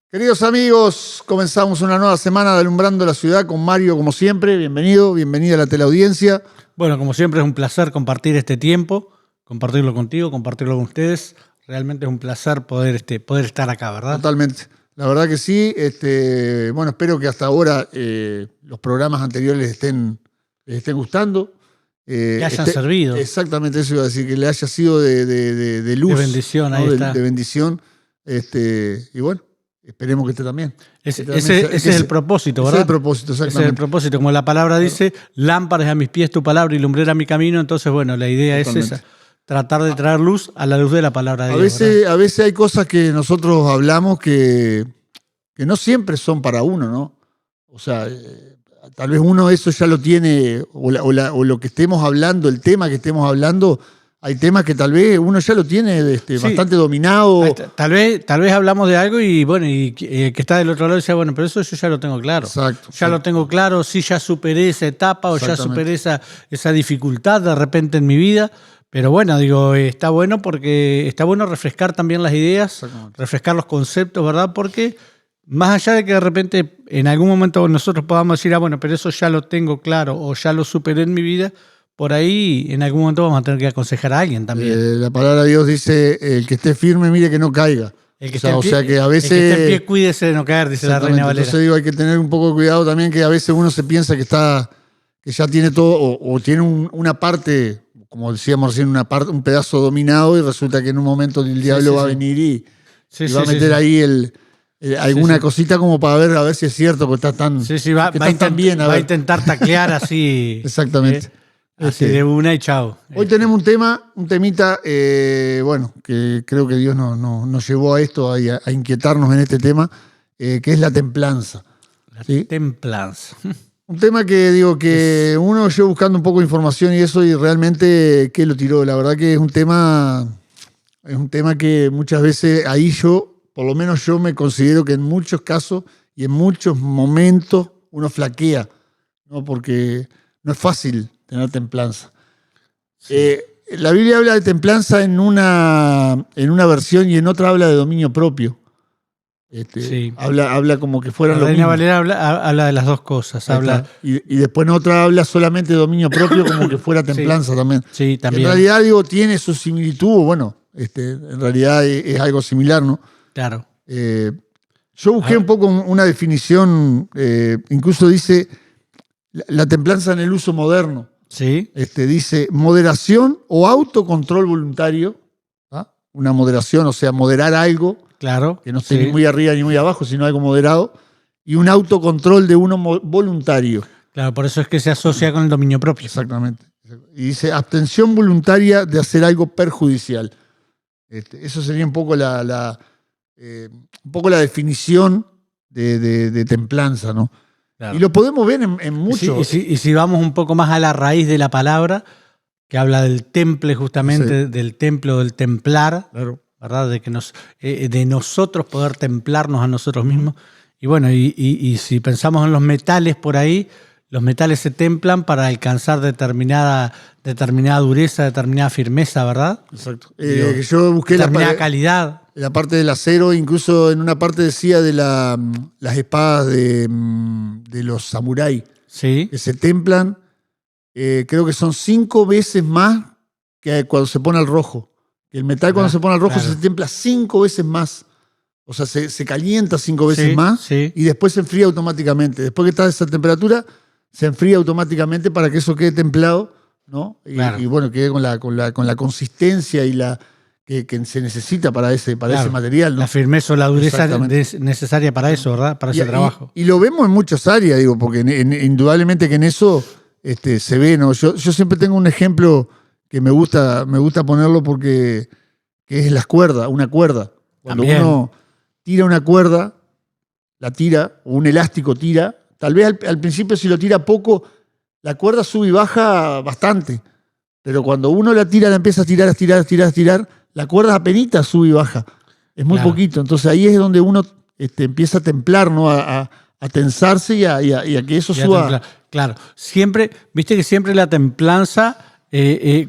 Queridos amigos, comenzamos una nueva semana de Alumbrando la Ciudad con Mario, como siempre. Bienvenido, bienvenida a la teleaudiencia. Bueno, como siempre es un placer compartir este tiempo, compartirlo contigo, compartirlo con ustedes. Realmente es un placer poder estar acá, ¿verdad? Totalmente. La verdad que sí. Bueno, espero que hasta ahora los programas anteriores les estén gustando. Que hayan servido. Exactamente, eso iba a decir, que le haya sido de luz. De bendición, ¿no? Ahí está. De bendición. Y bueno, esperemos que esté también. Ese es el propósito, ¿verdad? Ese es el propósito, exactamente. Ese es el propósito. Como la palabra dice, lámparas a mis pies tu palabra y lumbrera mi camino. Entonces, bueno, la idea es esa. Tratar de traer luz a la luz de la palabra de Dios. A veces hay cosas que nosotros hablamos que no siempre son para uno, ¿no? O sea, tal vez uno eso ya lo tiene, o lo que estemos hablando, el tema que estemos hablando, hay temas que tal vez uno ya lo tiene sí, bastante dominado. Tal vez hablamos de algo y bueno, y que está del otro lado decía, bueno, pero eso yo ya lo tengo claro. Exacto. Ya lo tengo claro, sí, ya superé esa etapa o ya superé esa dificultad de repente en mi vida. Pero bueno, digo, está bueno porque está bueno refrescar también las ideas, refrescar los conceptos, ¿verdad? Porque más allá de que de repente en algún momento nosotros podamos decir, bueno, pero eso ya lo tengo claro o ya lo superé en mi vida, por ahí en algún momento vamos a tener que aconsejar a alguien también. La palabra de Dios dice, el que esté firme, mire que no caiga. O sea que a veces... El que esté en pie, cuídese de no caer, dice la Reina Valera. Entonces digo, hay que tener un poco de cuidado también, que a veces uno se piensa que ya tiene todo, o tiene una parte, como decíamos recién, un pedazo dominado, y resulta que en un momento el diablo va a venir y va a meter ahí alguna cosita como para ver a ver si es cierto que estás tan, va tan bien. Va a intentar taclear así. Exactamente. Así de una y chao. Hoy tenemos un temita, bueno, que creo que Dios nos llevó a esto, a inquietarnos en este tema, que es la templanza. ¿Sí? Templanza. Un tema que digo que uno yo buscando un poco de información y eso, y realmente que lo tiró. La verdad que es un tema que muchas veces ahí por lo menos yo me considero que en muchos casos y en muchos momentos uno flaquea, ¿no? Porque no es fácil tener templanza. Sí. La Biblia habla de templanza en una versión y en otra habla de dominio propio. Sí. Habla como que fueran lo mismo. La Reina Valera habla de las dos cosas. Y después en otra habla solamente de dominio propio, como que fuera templanza también. Sí, también. En realidad, digo, tiene su similitud, bueno, en realidad es algo similar, ¿no? Claro. Yo busqué un poco una definición, incluso dice la templanza en el uso moderno. Sí. Dice moderación o autocontrol voluntario. ¿Ah? Una moderación, o sea, moderar algo. Claro. Que no esté ni muy arriba ni muy abajo, sino algo moderado. Y un autocontrol de uno voluntario. Claro, por eso es que se asocia con el dominio propio. Exactamente. Y dice abstención voluntaria de hacer algo perjudicial. Eso sería un poco la definición de templanza, ¿no? Claro. Y lo podemos ver en muchos. Y si vamos un poco más a la raíz de la palabra, que habla del temple justamente, sí. Del templo, del templar, claro. ¿Verdad? De nosotros poder templarnos a nosotros mismos. Y bueno, y si pensamos en los metales por ahí, los metales se templan para alcanzar determinada dureza, determinada firmeza, ¿verdad? Exacto. Yo busqué determinada calidad. La parte del acero, incluso en una parte decía de las espadas de los samuráis. Sí. Que se templan, creo que son 5 veces más que cuando se pone al rojo. El metal cuando se pone al rojo se templa 5 veces más. O sea, se calienta 5 veces más y después se enfría automáticamente. Después que está a esa temperatura, se enfría automáticamente para que eso quede templado, ¿no? Y bueno, quede con la consistencia y que se necesita para ese material, ¿no? La firmeza o la dureza necesaria para eso, ¿verdad? Para ese trabajo. Y lo vemos en muchas áreas, digo, porque indudablemente que en eso se ve, ¿no? Yo siempre tengo un ejemplo que me gusta ponerlo porque que es las cuerdas, una cuerda. Cuando uno tira una cuerda, la tira, o un elástico tira, tal vez al principio si lo tira poco, la cuerda sube y baja bastante. Pero cuando uno la empieza a tirar, la cuerda apenas sube y baja. Es muy poquito. Entonces ahí es donde uno empieza a templar, ¿no? A tensarse y a que eso suba. Claro. Siempre, viste que siempre la templanza,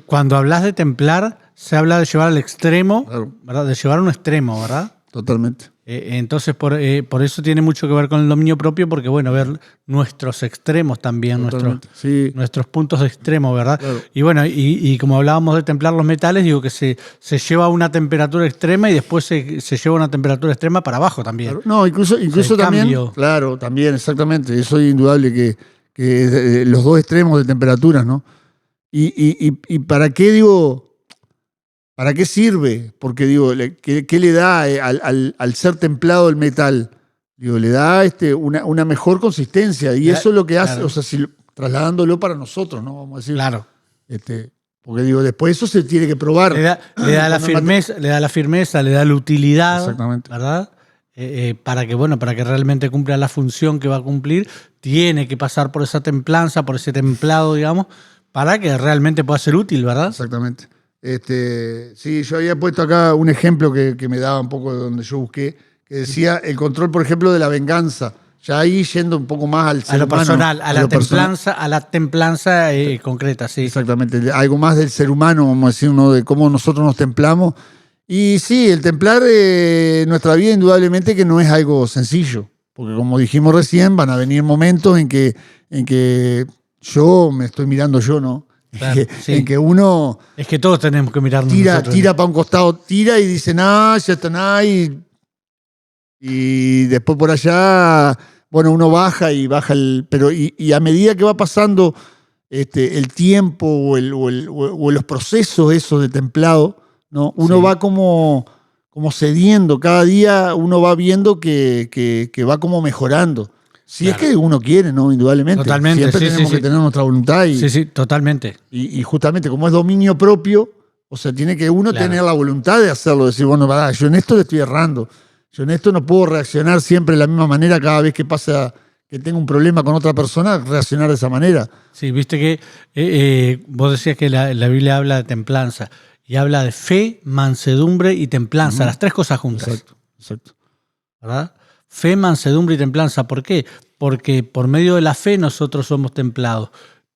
cuando hablas de templar, se habla de llevar al extremo, ¿verdad? De llevar a un extremo, ¿verdad? Totalmente. Entonces, por eso tiene mucho que ver con el dominio propio, porque, bueno, ver nuestros extremos también, nuestros puntos de extremo, ¿verdad? Claro. Y bueno, y como hablábamos de templar los metales, digo que se lleva a una temperatura extrema y después se lleva a una temperatura extrema para abajo también. Claro. No, incluso también, cambio. Claro, también, exactamente. Eso es indudable que los dos extremos de temperaturas, ¿no? Y ¿para qué, digo? ¿Para qué sirve? Porque digo, ¿qué le da al ser templado el metal? Digo, le da una mejor consistencia. Y eso es lo que hace, claro. O sea, trasladándolo para nosotros, ¿no? Vamos a decir. Claro. Porque digo, después eso se tiene que probar. Le da la firmeza, le da la utilidad. Exactamente. ¿Verdad? Para que realmente cumpla la función que va a cumplir, tiene que pasar por esa templanza, por ese templado, digamos, para que realmente pueda ser útil, ¿verdad? Exactamente. Sí, yo había puesto acá un ejemplo que me daba un poco de donde yo busqué, que decía el control, por ejemplo, de la venganza. Ya ahí yendo un poco más al ser a lo humano, personal, a la templanza concreta, sí. Exactamente, algo más del ser humano, vamos a decir, ¿no? De cómo nosotros nos templamos. Y sí, el templar nuestra vida indudablemente que no es algo sencillo, porque como dijimos recién, van a venir momentos en que yo me estoy mirando yo, ¿no? Claro, sí. En que uno... Es que todos tenemos que mirarnos tira para un costado, tira y dice, ya está nada, y después por allá, bueno, uno baja pero a medida que va pasando el tiempo o los procesos esos de templado, ¿no? Uno va como cediendo, cada día uno va viendo que va como mejorando. Si claro. Es que uno quiere, ¿no? Indudablemente. Totalmente. Siempre tenemos que tener nuestra voluntad. Sí, totalmente. Y justamente como es dominio propio, o sea, tiene que uno tener la voluntad de hacerlo, decir, bueno, yo en esto le estoy errando. Yo en esto no puedo reaccionar siempre de la misma manera cada vez que pasa, que tengo un problema con otra persona, reaccionar de esa manera. Sí, viste que vos decías que la Biblia habla de templanza y habla de fe, mansedumbre y templanza, las tres cosas juntas. Exacto. ¿Verdad? Fe, mansedumbre y templanza. ¿Por qué? Porque por medio de la fe nosotros somos templados.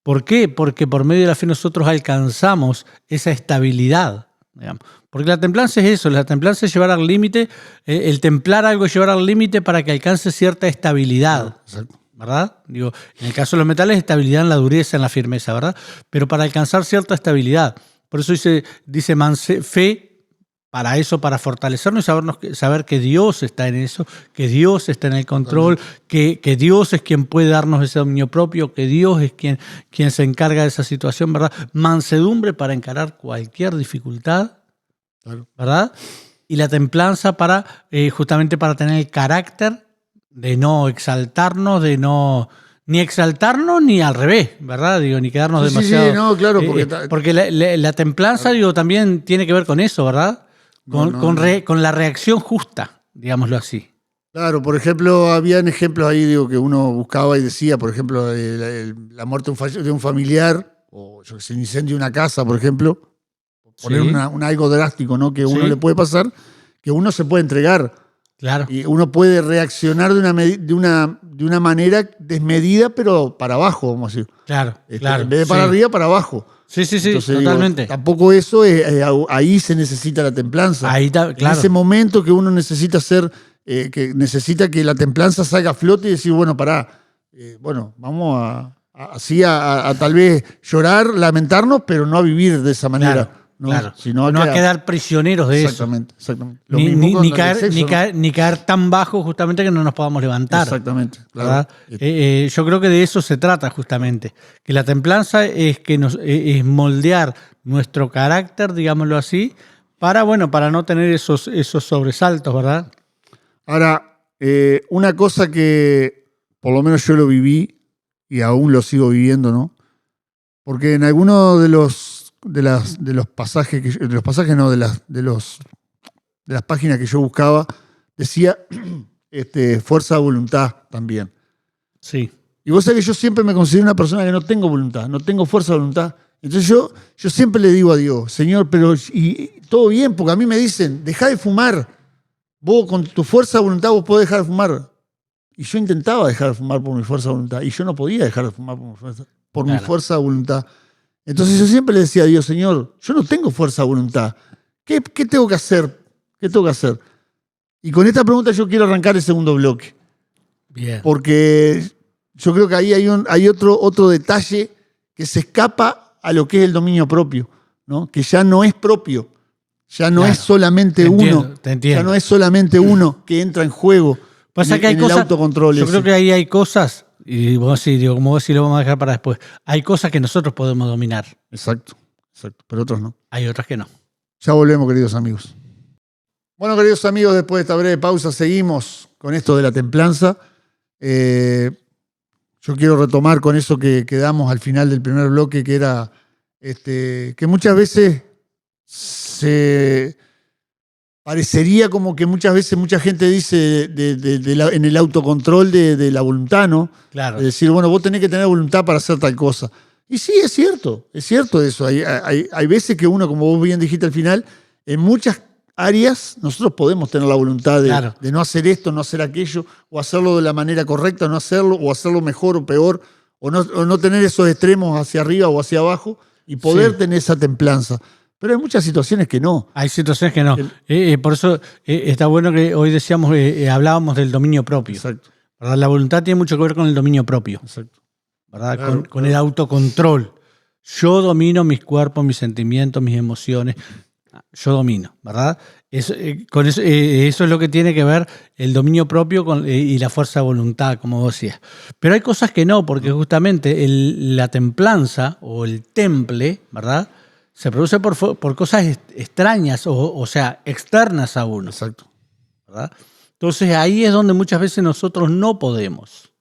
¿Por qué? Porque por medio de la fe nosotros alcanzamos esa estabilidad, digamos. Porque la templanza es eso, la templanza es llevar al límite, el templar algo es llevar al límite para que alcance cierta estabilidad. Exacto. ¿Verdad? Digo, en el caso de los metales, estabilidad en la dureza, en la firmeza, ¿verdad? Pero para alcanzar cierta estabilidad. Por eso dice fe, para eso, para fortalecernos y saber que Dios está en eso, que Dios está en el control, que Dios es quien puede darnos ese dominio propio, que Dios es quien se encarga de esa situación, ¿verdad? Mansedumbre para encarar cualquier dificultad, ¿verdad? Y la templanza justamente para tener el carácter de no exaltarnos, ni exaltarnos ni al revés, ¿verdad? Digo, ni quedarnos demasiado... Sí, no, claro. Porque la templanza, digo, también tiene que ver con eso, ¿verdad? Con la reacción justa, digámoslo así. Claro, por ejemplo, habían ejemplos ahí, digo, que uno buscaba y decía, por ejemplo, la muerte de un familiar, o yo que sé, el incendio de una casa, por ejemplo, poner algo drástico, ¿no? Que uno le puede pasar, que uno se puede entregar. Claro. Y uno puede reaccionar de una manera desmedida, pero para abajo, vamos a decir. Claro. En vez de para arriba, para abajo. Sí, entonces, totalmente. Digo, tampoco eso ahí se necesita la templanza. Claro. En ese momento que uno necesita que necesita que la templanza salga a flote y decir, bueno, vamos a tal vez llorar, lamentarnos, pero no a vivir de esa manera. Claro. Sino a quedar prisioneros de eso. Exactamente. Ni caer tan bajo justamente que no nos podamos levantar. Exactamente. Claro. Yo creo que de eso se trata justamente. Que la templanza es es moldear nuestro carácter, digámoslo así, para no tener esos sobresaltos, ¿verdad? Ahora, una cosa que por lo menos yo lo viví y aún lo sigo viviendo, ¿no? Porque en alguno de las páginas que yo buscaba, decía fuerza de voluntad también. Sí. Y vos sabés que yo siempre me considero una persona que no tengo voluntad, no tengo fuerza de voluntad. Entonces yo siempre le digo a Dios, Señor, pero y todo bien, porque a mí me dicen, dejá de fumar. Vos con tu fuerza de voluntad vos podés dejar de fumar. Y yo intentaba dejar de fumar por mi fuerza de voluntad, y yo no podía dejar de fumar por mi fuerza de voluntad. Entonces yo siempre le decía a Dios, Señor, yo no tengo fuerza de voluntad. ¿Qué tengo que hacer? ¿Qué tengo que hacer? Y con esta pregunta yo quiero arrancar el segundo bloque. Bien. Porque yo creo que ahí hay otro detalle que se escapa a lo que es el dominio propio, ¿no? Que ya no es propio, ya no es solamente uno, ya no es solamente uno que entra en juego. Pasa que hay cosas, el autocontrol. Yo creo que ahí hay cosas, y vos sí, digo, como vos sí lo vamos a dejar para después. Hay cosas que nosotros podemos dominar. Exacto, pero otros no. Hay otras que no. Ya volvemos, queridos amigos. Bueno, queridos amigos, después de esta breve pausa seguimos con esto de la templanza. Yo quiero retomar con eso que quedamos al final del primer bloque, que era que muchas veces parecería como que muchas veces mucha gente dice en el autocontrol de la voluntad, ¿no? Claro. Es decir, bueno, vos tenés que tener voluntad para hacer tal cosa. Y sí, es cierto eso. Hay veces que uno, como vos bien dijiste al final, en muchas áreas nosotros podemos tener la voluntad de no hacer esto, no hacer aquello, o hacerlo de la manera correcta, no hacerlo, o hacerlo mejor o peor, o no tener esos extremos hacia arriba o hacia abajo, y poder tener esa templanza. Pero hay muchas situaciones que no. Hay situaciones que no. Por eso está bueno que hoy hablábamos del dominio propio. Exacto. ¿Verdad? La voluntad tiene mucho que ver con el dominio propio. Exacto. ¿Verdad? Claro, con el autocontrol. Yo domino mis cuerpos, mis sentimientos, mis emociones. Yo domino, ¿verdad? Eso es lo que tiene que ver el dominio propio y la fuerza de voluntad, como vos decías. Pero hay cosas que no, porque justamente la templanza o el temple, ¿verdad?, se produce por cosas extrañas, o sea, externas a uno. Exacto. ¿Verdad? Entonces ahí es donde muchas veces nosotros no podemos.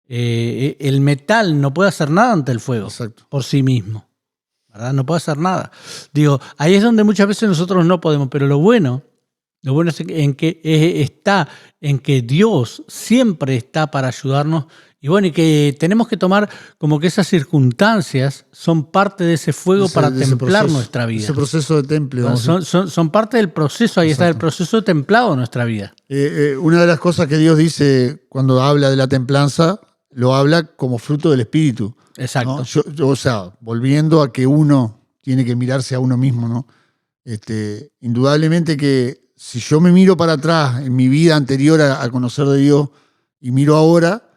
El metal no puede hacer nada ante el fuego. Exacto. Por sí mismo. ¿Verdad? No puede hacer nada. Digo, ahí es donde muchas veces nosotros no podemos, pero lo bueno es está en que Dios siempre está para ayudarnos, y bueno, y que tenemos que tomar como que esas circunstancias son parte de ese fuego para templar nuestra vida. Ese proceso de temple. Son parte del proceso, ahí está el proceso de templado de nuestra vida. Una de las cosas que Dios dice cuando habla de la templanza, lo habla como fruto del Espíritu. Exacto. ¿No? O sea, volviendo a que uno tiene que mirarse a uno mismo, ¿no? Indudablemente que si yo me miro para atrás en mi vida anterior a conocer de Dios y miro ahora,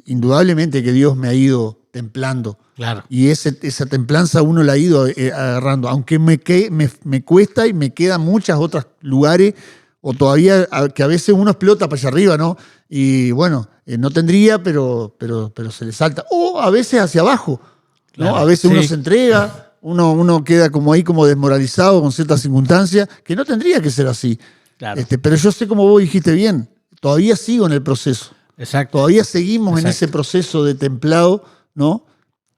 indudablemente que Dios me ha ido templando. Claro. Y esa templanza uno la ha ido agarrando, aunque me cuesta y me quedan muchos otros lugares, o todavía que a veces uno explota para allá arriba, ¿no? Y bueno, no tendría, pero se le salta. O a veces hacia abajo, ¿no? Claro, a veces uno se entrega, uno queda como ahí como desmoralizado con ciertas circunstancias, que no tendría que ser así. Claro. Pero yo sé, como vos dijiste bien, todavía sigo en el proceso. Exacto. Todavía seguimos en ese proceso de templado, ¿no?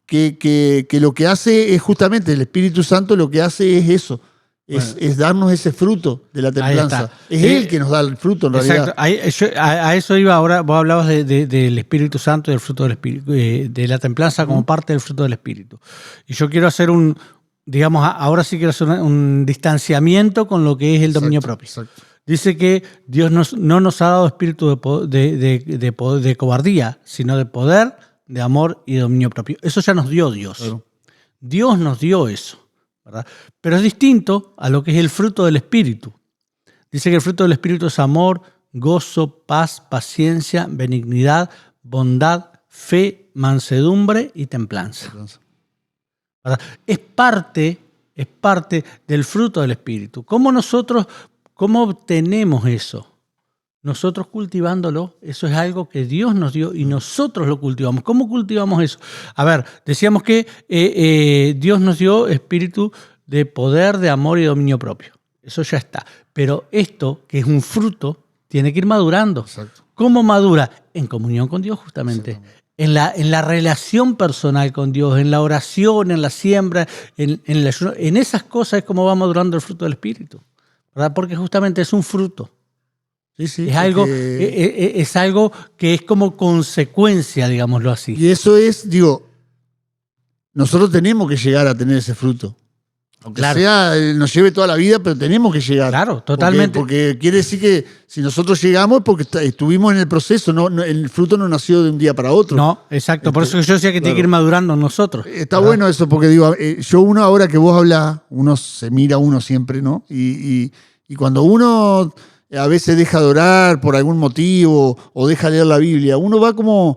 Que lo que hace es justamente el Espíritu Santo, lo que hace es eso. Es darnos ese fruto de la templanza. Es Él que nos da el fruto, en realidad. A eso iba ahora. Vos hablabas del Espíritu Santo y del fruto del Espíritu, de la templanza como parte del fruto del Espíritu. Y yo quiero hacer ahora sí quiero hacer un distanciamiento con lo que es el dominio propio. Exacto. Dice que Dios no nos ha dado espíritu de cobardía, sino de poder, de amor y de dominio propio. Eso ya nos dio Dios. Claro. Dios nos dio eso. ¿Verdad? Pero es distinto a lo que es el fruto del Espíritu. Dice que el fruto del Espíritu es amor, gozo, paz, paciencia, benignidad, bondad, fe, mansedumbre y templanza. ¿Verdad? Es parte del fruto del Espíritu. ¿Cómo obtenemos eso? Nosotros cultivándolo, eso es algo que Dios nos dio y nosotros lo cultivamos. ¿Cómo cultivamos eso? A ver, decíamos que Dios nos dio espíritu de poder, de amor y dominio propio. Eso ya está. Pero esto, que es un fruto, tiene que ir madurando. Exacto. ¿Cómo madura? En comunión con Dios, justamente. En la relación personal con Dios, en la oración, en la siembra, en el ayuno. En esas cosas es como va madurando el fruto del espíritu. ¿Verdad? Porque justamente es un fruto. Sí, es algo que es como consecuencia, digámoslo así. Y eso es, nosotros tenemos que llegar a tener ese fruto. Aunque nos lleve toda la vida, pero tenemos que llegar. Claro, totalmente. Porque quiere decir que si nosotros llegamos es porque estuvimos en el proceso, el fruto no nació de un día para otro. No, exacto. Por eso yo decía que tiene que ir madurando en nosotros. Está bueno eso, porque ahora que vos hablás, uno se mira a uno siempre, ¿no? Y cuando uno a veces deja de orar por algún motivo o deja de leer la Biblia. Uno va como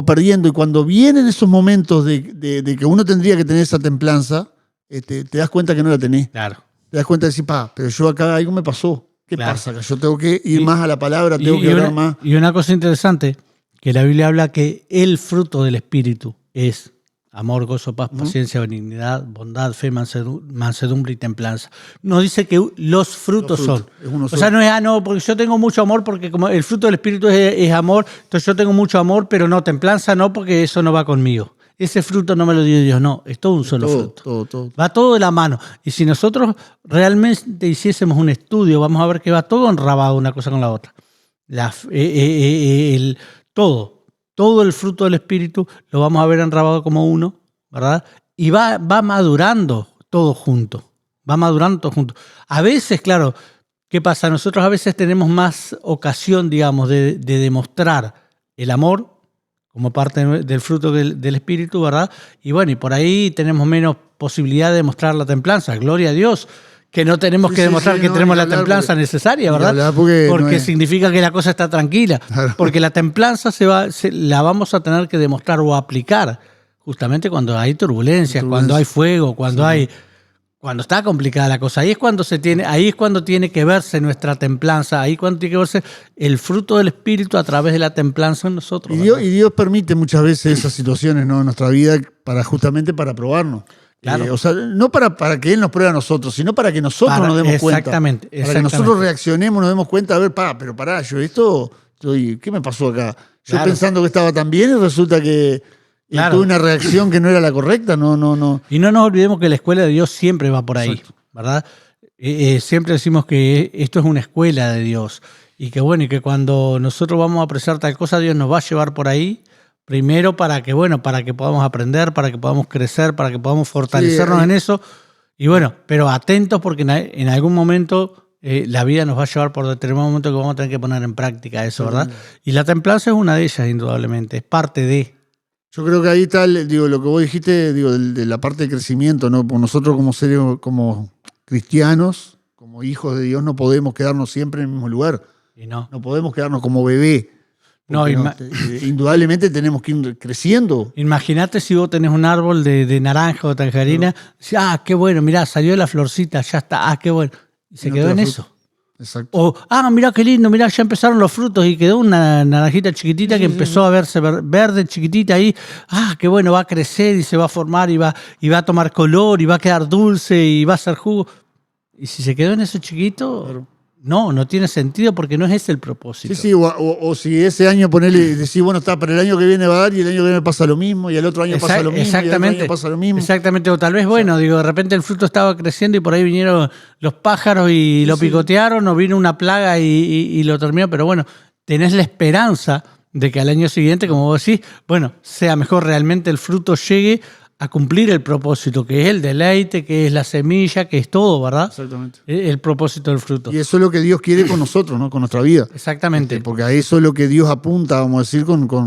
perdiendo, y cuando vienen esos momentos de que uno tendría que tener esa templanza, te das cuenta que no la tenés. Claro. Te das cuenta de decir, pero yo acá algo me pasó. ¿Qué pasa? Que yo tengo que ir más a la palabra, tengo que orar más. Y una cosa interesante, que la Biblia habla que el fruto del Espíritu es amor, gozo, paz, paciencia, benignidad, bondad, fe, mansedumbre y templanza. No dice que los frutos son. O sea, no es, porque yo tengo mucho amor, porque como el fruto del Espíritu es amor, entonces yo tengo mucho amor, pero no, templanza no, porque eso no va conmigo. Ese fruto no me lo dio Dios, no, es todo un solo fruto. Todo. Va todo de la mano. Y si nosotros realmente hiciésemos un estudio, vamos a ver que va todo enrabado una cosa con la otra. Todo el fruto del Espíritu lo vamos a ver enrabado como uno, ¿verdad? Y va madurando todo junto. A veces, claro, ¿qué pasa? Nosotros a veces tenemos más ocasión, digamos, de demostrar el amor como parte del fruto del Espíritu, ¿verdad? Y bueno, y por ahí tenemos menos posibilidad de demostrar la templanza. Gloria a Dios, que no tenemos que demostrar que tenemos la templanza necesaria, ¿verdad? Porque significa que la cosa está tranquila. Claro. Porque la templanza la vamos a tener que demostrar o aplicar justamente cuando hay turbulencias, cuando hay fuego, cuando está complicada la cosa. Ahí es cuando tiene que verse nuestra templanza, ahí cuando tiene que verse el fruto del Espíritu a través de la templanza en nosotros. Y Dios permite muchas veces esas situaciones, ¿no?, en nuestra vida justamente para probarnos. Claro. O sea, no para que Él nos pruebe a nosotros, sino para que nosotros nos demos cuenta. Para que nosotros reaccionemos, nos demos cuenta, a ver, pero pará, ¿qué me pasó acá? Yo pensando que estaba tan bien y resulta que tuve una reacción que no era la correcta, no. Y no nos olvidemos que la escuela de Dios siempre va por ahí, exacto, ¿verdad? Siempre decimos que esto es una escuela de Dios y que cuando nosotros vamos a apreciar tal cosa, Dios nos va a llevar por ahí, primero para que podamos aprender, para que podamos crecer, para que podamos fortalecernos en eso. Y bueno, pero atentos porque en algún momento la vida nos va a llevar por determinado momento que vamos a tener que poner en práctica eso, ¿verdad? Y la templanza es una de ellas, indudablemente, es parte de. Yo creo que ahí está, lo que vos dijiste, de la parte de crecimiento, ¿no? Porque nosotros como seres, como cristianos, como hijos de Dios, no podemos quedarnos siempre en el mismo lugar. Y no podemos quedarnos como bebé. Indudablemente tenemos que ir creciendo. Imagínate si vos tenés un árbol de naranja o tangerina, qué bueno, mirá, salió la florcita, ya está, qué bueno. Y se quedó en eso. Exacto. O, mirá qué lindo, mirá, ya empezaron los frutos y quedó una naranjita chiquitita que empezó a verse verde, chiquitita ahí. Qué bueno, va a crecer y se va a formar y va a tomar color y va a quedar dulce y va a ser jugo. Y si se quedó en eso chiquito, claro, no tiene sentido porque no es ese el propósito. Sí, o si ese año decís, bueno, para el año que viene va a dar y el año que viene pasa lo mismo y el otro año pasa lo mismo. Exactamente. Y el otro año pasa lo mismo. Exactamente, o tal vez, de repente el fruto estaba creciendo y por ahí vinieron los pájaros y lo picotearon, o vino una plaga y lo terminó, pero bueno, tenés la esperanza de que al año siguiente, como vos decís, sea mejor, realmente el fruto llegue a cumplir el propósito, que es el deleite, que es la semilla, que es todo, ¿verdad? Exactamente. El propósito del fruto. Y eso es lo que Dios quiere con nosotros, ¿no? Con nuestra vida. Exactamente. Porque a eso es lo que Dios apunta, vamos a decir,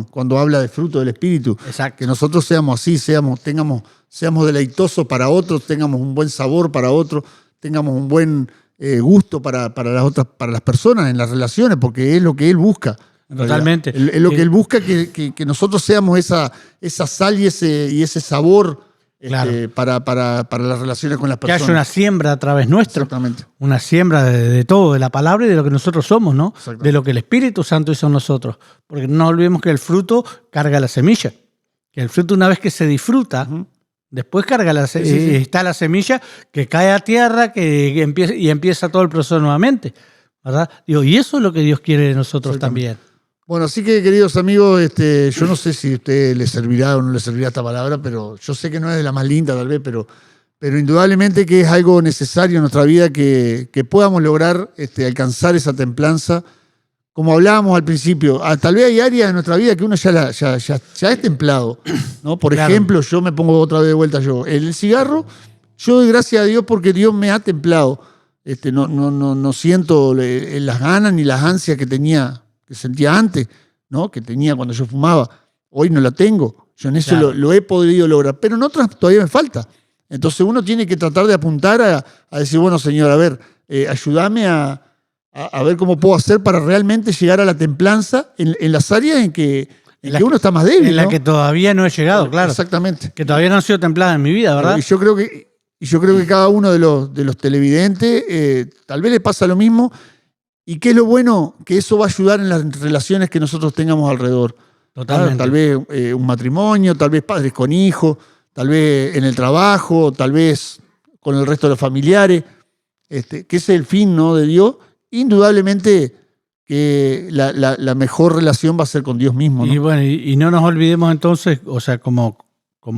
cuando habla de fruto del Espíritu. Exacto. Que nosotros seamos así, seamos deleitosos para otros, tengamos un buen sabor para otros, tengamos un buen gusto para las personas en las relaciones, porque es lo que Él busca. Totalmente. Es lo que Él busca, que nosotros seamos esa sal y ese sabor, claro, para las relaciones con las personas. Que haya una siembra a través nuestro. Exactamente. Una siembra de todo, de la palabra y de lo que nosotros somos, ¿no? De lo que el Espíritu Santo hizo en nosotros. Porque no nos olvidemos que el fruto carga la semilla. Que el fruto, una vez que se disfruta, después carga está la semilla que cae a tierra que empieza todo el proceso nuevamente, ¿verdad? Y eso es lo que Dios quiere de nosotros también. Bueno, así que, queridos amigos, yo no sé si a usted le servirá o no le servirá esta palabra, pero yo sé que no es de la más linda tal vez, pero indudablemente que es algo necesario en nuestra vida que podamos lograr alcanzar esa templanza. Como hablábamos al principio, tal vez hay áreas de nuestra vida que uno ya es templado, ¿no? Por ejemplo, yo me pongo otra vez de vuelta el cigarro, yo doy gracias a Dios porque Dios me ha templado. No siento las ganas ni las ansias que sentía antes, ¿no? Que tenía cuando yo fumaba. Hoy no la tengo. Yo en eso claro, lo he podido lograr. Pero en otras todavía me falta. Entonces uno tiene que tratar de apuntar a decir, bueno, Señor, a ver, ayúdame a a ver cómo puedo hacer para realmente llegar a la templanza en las áreas en que uno está más débil. En la ¿no? que todavía no he llegado, claro. Exactamente. Que todavía no han sido templadas en mi vida, ¿verdad? Y yo creo que cada uno de los televidentes tal vez le pasa lo mismo. ¿Y qué es lo bueno? Que eso va a ayudar en las relaciones que nosotros tengamos alrededor. Totalmente. Tal vez un matrimonio, tal vez padres con hijos, tal vez en el trabajo, tal vez con el resto de los familiares, que ese es el fin, ¿no? de Dios. Indudablemente que la mejor relación va a ser con Dios mismo, ¿no? Y bueno, y no nos olvidemos entonces, o sea, como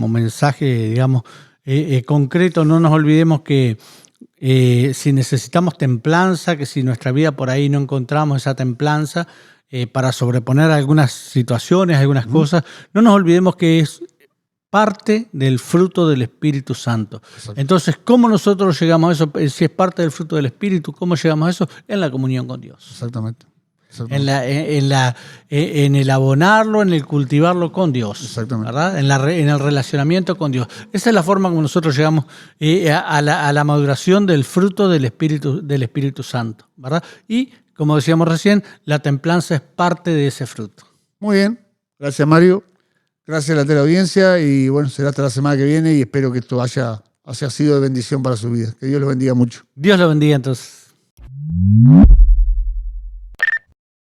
mensaje, digamos, concreto, no nos olvidemos que si necesitamos templanza, que si en nuestra vida por ahí no encontramos esa templanza para sobreponer algunas situaciones, algunas cosas, no nos olvidemos que es parte del fruto del Espíritu Santo. Exacto. Entonces, ¿cómo nosotros llegamos a eso? Si es parte del fruto del Espíritu, ¿cómo llegamos a eso? En la comunión con Dios. Exactamente. En el abonarlo, en el cultivarlo con Dios. Exactamente. ¿Verdad? En el relacionamiento con Dios. Esa es la forma como nosotros llegamos a la maduración del fruto del Espíritu Santo. ¿Verdad? Y, como decíamos recién, la templanza es parte de ese fruto. Muy bien. Gracias, Mario. Gracias a la teleaudiencia y bueno, será hasta la semana que viene y espero que esto haya sido de bendición para su vida. Que Dios los bendiga mucho. Dios lo bendiga entonces.